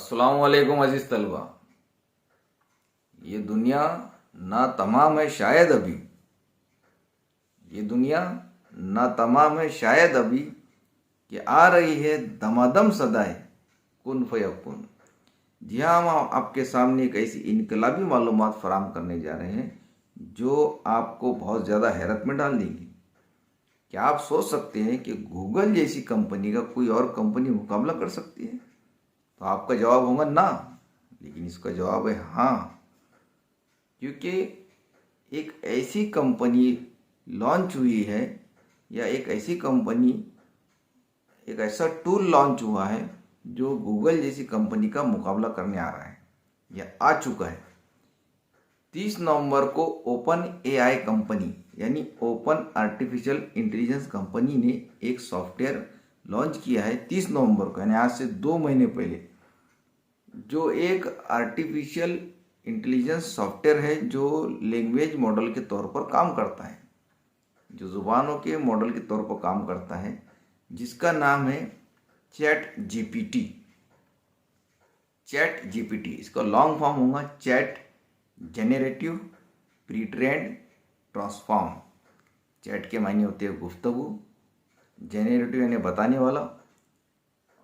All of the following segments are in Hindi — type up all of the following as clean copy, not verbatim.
अस्सलाम वालेकुम अजीज तलबा। ये दुनिया ना तमाम है शायद अभी, ये दुनिया ना तमाम है शायद अभी, कि आ रही है दमादम सदाएं कुन फयकुन। जी हाँ, हम आपके सामने एक ऐसी इनकलाबी मालूमात फराम करने जा रहे हैं जो आपको बहुत ज़्यादा हैरत में डाल देंगी। क्या आप सोच सकते हैं कि गूगल जैसी कंपनी का कोई और कंपनी मुकाबला कर सकती है? तो आपका जवाब होगा ना, लेकिन इसका जवाब है हाँ, क्योंकि एक ऐसी कंपनी लॉन्च हुई है, या एक ऐसी कंपनी, एक ऐसा टूल लॉन्च हुआ है जो गूगल जैसी कंपनी का मुकाबला करने आ रहा है या आ चुका है। 30 नवंबर को ओपन एआई कंपनी यानी ओपन आर्टिफिशियल इंटेलिजेंस कंपनी ने एक सॉफ्टवेयर लॉन्च किया है 30 नवंबर को, यानी आज से 2 महीने पहले, जो एक आर्टिफिशियल इंटेलिजेंस सॉफ्टवेयर है जो लैंग्वेज मॉडल के तौर पर काम करता है, जो ज़ुबानों के मॉडल के तौर पर काम करता है, जिसका नाम है चैट जीपीटी। चैट जीपीटी, इसका लॉन्ग फॉर्म होगा chat generative pre trend transform. Chat के मायने होते हैं गुफ्तगू, जेनरेटिव यानी बताने वाला,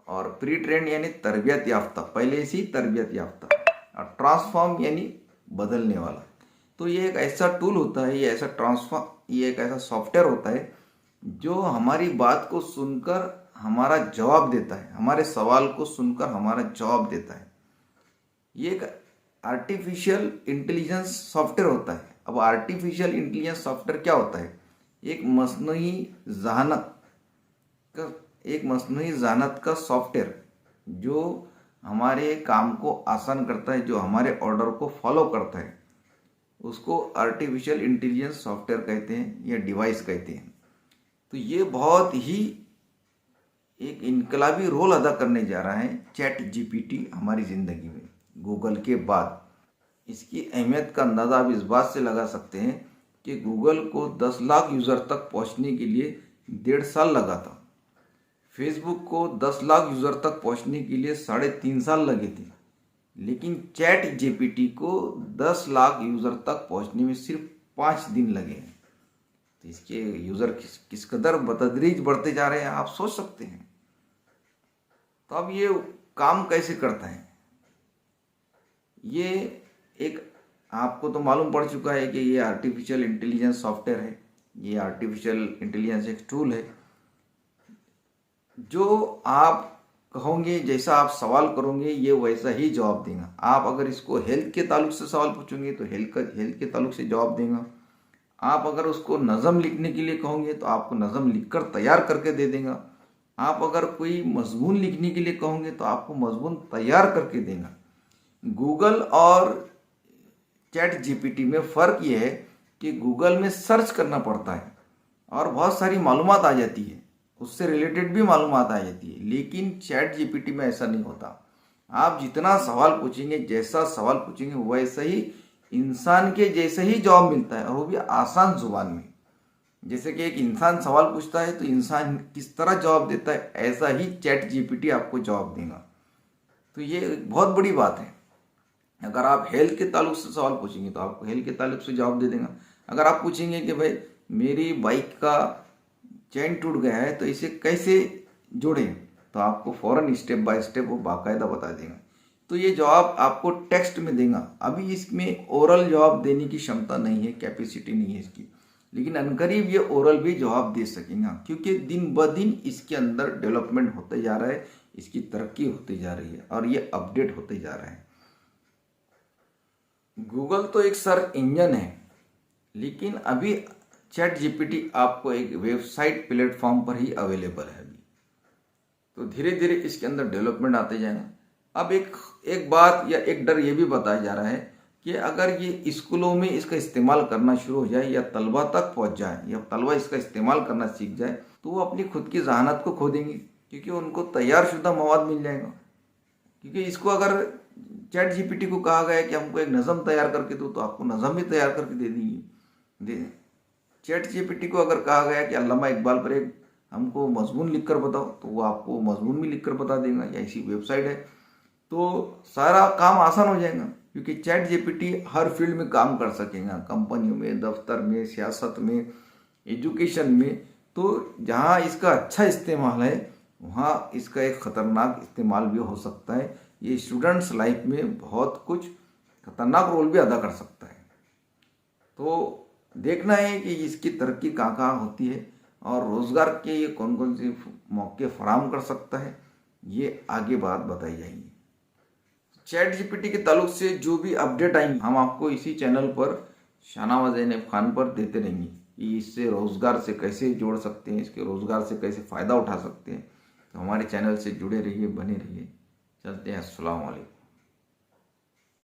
और प्री ट्रेंड यानी तरबियत याफ्ता, पहले से ही तरबियत याफ्ता, और ट्रांसफॉर्म यानी बदलने वाला। तो ये एक ऐसा टूल होता है, ये एक ऐसा सॉफ्टवेयर होता है जो हमारी बात को सुनकर हमारा जवाब देता है, हमारे सवाल को सुनकर हमारा जवाब देता है। ये एक आर्टिफिशियल इंटेलिजेंस सॉफ्टवेयर होता है। अब आर्टिफिशियल इंटेलिजेंस सॉफ्टवेयर क्या होता है? एक मसनूई जहानत का सॉफ्टवेयर जो हमारे काम को आसान करता है, जो हमारे ऑर्डर को फॉलो करता है, उसको आर्टिफिशियल इंटेलिजेंस सॉफ्टवेयर कहते हैं या डिवाइस कहते हैं। तो ये बहुत ही एक इनकलाबी रोल अदा करने जा रहा है चैट जीपीटी हमारी ज़िंदगी में, गूगल के बाद। इसकी अहमियत का अंदाज़ा आप इस बात से लगा सकते हैं कि गूगल को 10 लाख यूज़र तक पहुंचने के लिए 1.5 साल लगा था। फेसबुक को 10 लाख यूज़र तक पहुंचने के लिए 3.5 साल लगे थे, लेकिन चैट जीपीटी को 10 लाख यूज़र तक पहुंचने में सिर्फ 5 दिन लगे हैं। तो इसके यूज़र किस कदर बतदरीज बढ़ते जा रहे हैं आप सोच सकते हैं। तो अब ये काम कैसे करता है? ये एक आपको तो मालूम पड़ चुका है कि ये आर्टिफिशियल इंटेलिजेंस सॉफ्टवेयर है, ये आर्टिफिशियल इंटेलिजेंस एक टूल है जो आप कहोगे, जैसा आप सवाल करोगे ये वैसा ही जवाब देगा। आप अगर इसको हेल्थ के ताल्लुक से सवाल पूछोगे तो हेल्थ के ताल्लुक से जवाब देगा। आप अगर उसको नज़म लिखने के लिए कहोगे तो आपको नज़म लिखकर तैयार करके दे देगा। आप अगर कोई मजमून लिखने के लिए कहोगे तो आपको मजमून तैयार करके देगा। गूगल और चैट जीपीटी में फ़र्क ये है कि गूगल में सर्च करना पड़ता है और बहुत सारी मालूमात आ जाती है, उससे रिलेटेड भी मालूमात आ जाती है, लेकिन चैट जीपीटी में ऐसा नहीं होता। आप जितना सवाल पूछेंगे, जैसा सवाल पूछेंगे, वैसा ही इंसान के जैसे ही जवाब मिलता है, और वो भी आसान जुबान में। जैसे कि एक इंसान सवाल पूछता है तो इंसान किस तरह जवाब देता है, ऐसा ही चैट जीपीटी आपको जवाब देगा। तो ये एक बहुत बड़ी बात है। अगर आप हेल्थ के ताल्लुक से सवाल पूछेंगे तो आपको हेल्थ के ताल्लुक से जवाब दे देगा। अगर आप पूछेंगे कि भाई मेरी बाइक का चैन टूट गया है तो इसे कैसे जोड़ें, तो आपको फ़ौरन स्टेप बाय स्टेप वो बाकायदा बता देगा। तो ये जवाब आपको टेक्स्ट में देगा। अभी इसमें ओरल जवाब देने की क्षमता नहीं है, कैपेसिटी नहीं है इसकी, लेकिन अनकरीब ये ओरल भी जवाब दे सकेगा, क्योंकि दिन ब दिन इसके अंदर डेवलपमेंट होते जा रहा है, इसकी तरक्की होती जा रही है और ये अपडेट होते जा रहा है। गूगल तो एक सर्च इंजन है, लेकिन अभी चैट जीपीटी आपको एक वेबसाइट प्लेटफॉर्म पर ही अवेलेबल है अभी। तो धीरे धीरे इसके अंदर डेवलपमेंट आते जाएगा। अब एक बात या एक डर ये भी बताया जा रहा है कि अगर ये स्कूलों में इसका इस्तेमाल करना शुरू हो जाए या तलबा तक पहुंच जाए या तलबा इसका इस्तेमाल करना सीख जाए, तो वो अपनी खुद की जहानत को खो देंगे, क्योंकि उनको तैयार शुदा मवाद मिल जाएगा। क्योंकि इसको अगर चैट जीपीटी को कहा गया कि हमको एक नज़म तैयार करके दो, तो आपको नज़म भी तैयार करके दे देंगे। चैट जीपीटी को अगर कहा गया कि अल्लामा इकबाल पर एक हमको मजमून लिख कर बताओ, तो वो आपको मजमून भी लिख कर बता देगा, या ऐसी वेबसाइट है। तो सारा काम आसान हो जाएगा, क्योंकि चैट जीपीटी हर फील्ड में काम कर सकेगा, कंपनियों में, दफ्तर में, सियासत में, एजुकेशन में। तो जहाँ इसका अच्छा इस्तेमाल है वहाँ इसका एक खतरनाक इस्तेमाल भी हो सकता है। ये स्टूडेंट्स लाइफ में बहुत कुछ खतरनाक रोल भी अदा कर सकता है। तो देखना है कि इसकी तरक्की कहाँ कहाँ होती है और रोजगार के ये कौन कौन से मौके फराहम कर सकता है, ये आगे बात बताई जाएगी। चैट जीपीटी के ताल्लुक से जो भी अपडेट आएंगे हम आपको इसी चैनल पर शाहनवाज ज़ैनब खान पर देते रहेंगे कि इससे रोजगार से कैसे जोड़ सकते हैं, इसके रोजगार से कैसे फ़ायदा उठा सकते हैं। तो हमारे चैनल से जुड़े रहिए, बने रहिए। चलते हैं, अस्सलाम वालेकुम।